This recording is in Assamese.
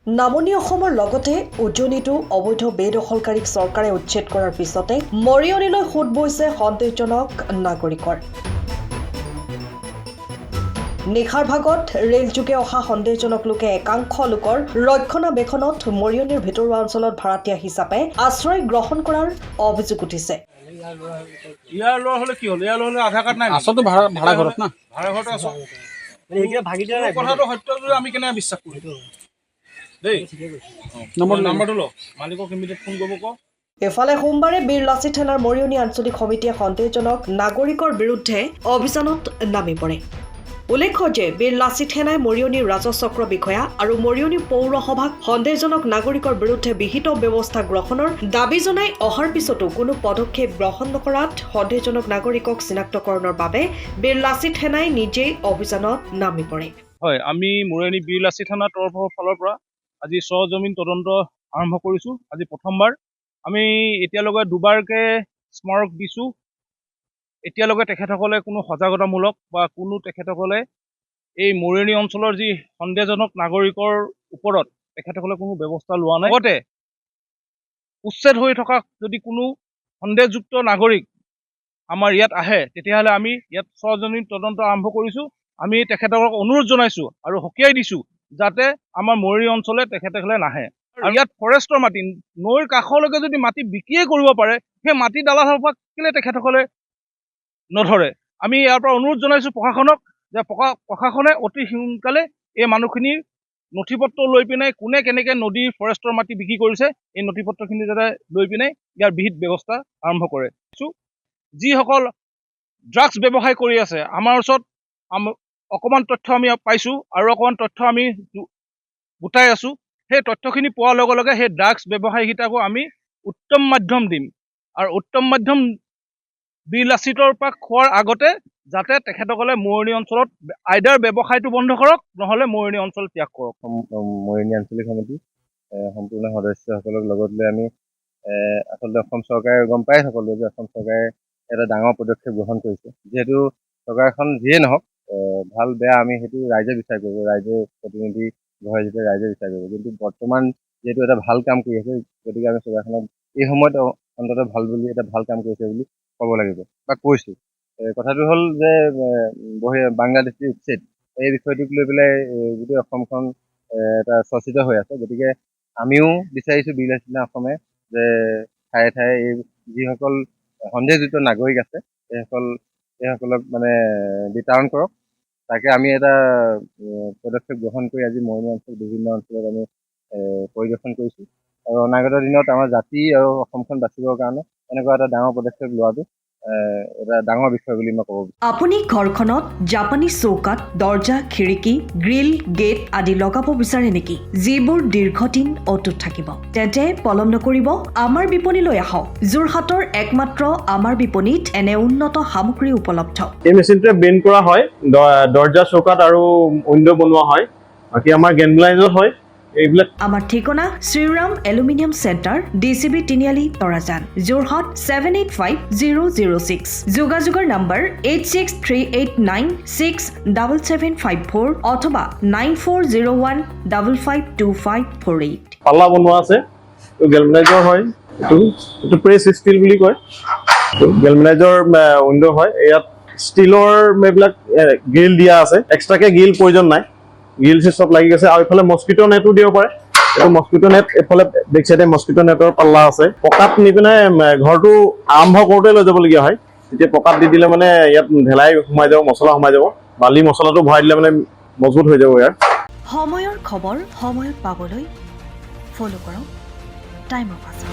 নামনি অসমৰ লগতে উজনিতো অবৈধ বেদখলকাৰীক চৰকাৰে উচ্ছেদ কৰাৰ পিছতে মৰিয়নিলৈ সোঁত বৈছে সন্দেহজনক নাগৰিকৰ। নিশাৰ ভাগত ৰেলযোগে অহা সন্দেহজনক লোকে একাংশ লোকৰ ৰক্ষণাবেক্ষণত মৰিয়নিৰ ভিতৰুৱা অঞ্চলত ভাড়াতীয়া হিচাপে আশ্ৰয় গ্ৰহণ কৰাৰ অভিযোগ উঠিছে। ইয়াৰ লোৱা হলে কি হল? ইয়াৰ লোৱা হলে আধাৰ কাৰ্ড নাই, আচলতে ভাড়া ঘৰত না, ভাড়া ঘৰত আছো। কথাটো সত্য যদি আমি কেনে বিশ্বাস কৰো দেই। নম্বৰটো ল, মালিকক ইমিডিয়েট ফোন কৰিব ক। এফালে সোমবাৰে বীৰ লাচিত থানাৰ মৰিয়নি আঞ্চলিক সমিতিয়ে সন্দেহজনক নাগৰিকৰ বিৰুদ্ধে অভিযানত নামি পৰে। উল্লেখ্য যে বীৰ লাচিত সেনাই মৰিয়নি ৰাজচক্ৰ বিষয়া আৰু মৰিয়নি পৌৰসভাক সন্দেহজনক নাগৰিকৰ বিৰুদ্ধে বিহিত ব্যৱস্থা গ্ৰহণৰ দাবী জনাই অহাৰ পিছতো কোনো পদক্ষেপ গ্ৰহণ নকৰাত সন্দেহজনক নাগৰিকক চিনাক্তকৰণৰ বাবে বীৰ লাচিত সেনাই নিজেই অভিযানত নামি পৰে। হয়, আমি মৰিয়নি বীৰ লাচিত থানাৰ ফালৰ পৰা আজি সজমিন তদন্ত আৰম্ভ কৰিছো। আজি প্ৰথমবাৰ আমি এতিয়ালৈকে দুবাৰকে স্মাৰক দিছো। এতিয়ালৈকে তেখেতসকলে কোনো সজাগতামূলক বা কোনো তেখেতসকলে এই মৰিয়নি অঞ্চলৰ যি সন্দেহজনক নাগৰিকৰ ওপৰত তেখেতসকলে কোনো ব্যৱস্থা লোৱা নাই। লগতে উচ্ছেদ হৈ থকা যদি কোনো সন্দেহযুক্ত নাগৰিক আমাৰ ইয়াত আহে তেতিয়াহ'লে আমি ইয়াত সজমিন তদন্ত আৰম্ভ কৰিছো। আমি তেখেতসকলক অনুৰোধ জনাইছো আৰু সকীয়াই দিছো যাতে আমাৰ মৰিয়নি অঞ্চলে তেখেতসকলে নাহে। আৰু ইয়াত ফৰেষ্টৰ মাটি নৈৰ কাষলৈকে যদি মাটি বিক্ৰীয়ে কৰিব পাৰে, সেই মাটি দালালসকলক কেলে তেখেতসকলে নধৰে? আমি ইয়াৰ পৰা অনুৰোধ জনাইছো প্ৰশাসনক যে প্ৰশাসনে অতি সোনকালে এই মানুহখিনিৰ নথিপত্ৰ লৈ পিনে কোনে কেনেকে নদীৰ ফৰেষ্টৰ মাটি বিক্ৰী কৰিছে এই নথিপত্ৰখিনি যাতে লৈ পিনে ইয়াৰ বিহিত ব্যৱস্থা আৰম্ভ কৰে। যিসকল ড্ৰাগছ ব্যৱসায় কৰি আছে, আমাৰ ওচৰত অকণমান তথ্য আমি পাইছো আৰু অকণমান তথ্য আমি গোটাই আছো। সেই তথ্যখিনি পোৱাৰ লগে লগে সেই ড্ৰাগছ ব্যৱসায়ীকেইটাকো আমি উত্তম মাধ্যম দিম আৰু উত্তম মাধ্যম বীৰ লাচিতৰ পৰা খোৱাৰ আগতে যাতে তেখেতসকলে মৰিয়নি অঞ্চলত আইদাৰ ব্যৱসায়টো বন্ধ কৰক নহলে মৰিয়নি অঞ্চল ত্যাগ কৰক। মৰিয়নি আঞ্চলিক সমিতি সম্পূৰ্ণ সদস্যসকলক লগত লৈ আমি আচলতে অসম চৰকাৰে গম পাই সকলোৱে যে অসম চৰকাৰে এটা ডাঙৰ পদক্ষেপ গ্ৰহণ কৰিছে। যিহেতু চৰকাৰখন যিয়ে নহওক ভাল বেয়া আমি সেইটো ৰাইজে বিচাৰ কৰিব, ৰাইজে প্ৰতিনিধি ঘৰে যেতিয়া ৰাইজে বিচাৰ কৰিব। কিন্তু বৰ্তমান যিহেতু এটা ভাল কাম কৰি আছে, গতিকে আমি চৰকাৰখনক এই সময়ত অন্ততঃ ভাল বুলি এটা ভাল কাম কৰিছে বুলি ক'ব লাগিব বা কৈছো। কথাটো হ'ল যে বাংলাদেশী উচ্ছেদ এই বিষয়টোক লৈ পেলাই গোটেই অসমখন এটা চৰ্চিত হৈ আছে। গতিকে আমিও বিচাৰিছো বীৰ লাচিত অসমে যে ঠায়ে ঠায়ে এই যিসকল সন্দেহযুক্ত নাগৰিক আছে সেইসকলক মানে বিতাড়ন কৰক। তাকে আমি এটা পদক্ষেপ গ্ৰহণ কৰি আজি মৰিয়নি অঞ্চল বিভিন্ন অঞ্চলত আমি পৰিদৰ্শন কৰিছো আৰু অনাগত দিনত আমাৰ জাতি আৰু অসমখন বাচিবৰ কাৰণে এনেকুৱা এটা ডাঙৰ পদক্ষেপ লোৱাটো এটা ডাঙৰ বিষয় বুলি মই ক'ব বিচাৰোঁ। আপুনি ঘৰখনত জাপানী চৌকাত দৰ্জা, খিৰিকী, গ্ৰিল, গেট আদি লগাব বিচাৰে নেকি? যিবোৰ দীৰ্ঘদিন অটুট থাকিব, তেন্তে পলম নকৰিব, আমাৰ বিপণীলৈ আহক। যোৰহাটৰ একমাত্ৰ আমাৰ বিপণীত এনে উন্নত সামগ্ৰী উপলব্ধ। এই মেচিনটোৱে বেণ্ড কৰা হয়, দৰ্জা, চৌকাত আৰু উইণ্ডো বনোৱা হয়। বাকী আমাৰ গেনলাইজত হয় এইবিলাক। আমাৰ ঠিকনা শ্ৰীৰাম এলুমিনিয়াম চেণ্টাৰ, DCB তিনিআলি, তৰাজান, যোৰহাট 785006। যোগাযোগৰ নম্বৰ 8638967754 অথবা 9401552548। পাল্লা বনোৱা আছে, গেলমেনাইজৰ হয়। এইটো প্ৰেছ ষ্টীল বুলি কয়। গেলমেনাইজৰ উইণ্ডো হয়। ইয়াত ষ্টীলৰ এইবিলাক গ্ৰিল দিয়া আছে, এক্সট্ৰাকে গ্ৰিল প্ৰয়োজন নাই। গ্ৰিল চব লাগি গৈছে আৰু এইফালে মস্কিটো নেটো দিব পাৰে। এইটো মস্কিটো নেট, এইফালে বেক চাইডে মস্কিটো নেটৰ পাল্লা আছে। পকাত নি পিনে ঘৰটো আৰম্ভ কৰোঁতে লৈ যাবলগীয়া হয়। তেতিয়া পকাত দি দিলে মানে ইয়াত ঢেলাই সোমাই যাব, মছলা সোমাই যাব। বালি মছলাটো ভৰাই দিলে মানে মজবুত হৈ যাব ইয়াৰ। সময়ৰ খবৰ সময়ত পাবলৈ ফ'ল' কৰক টাইম অফ আছাম।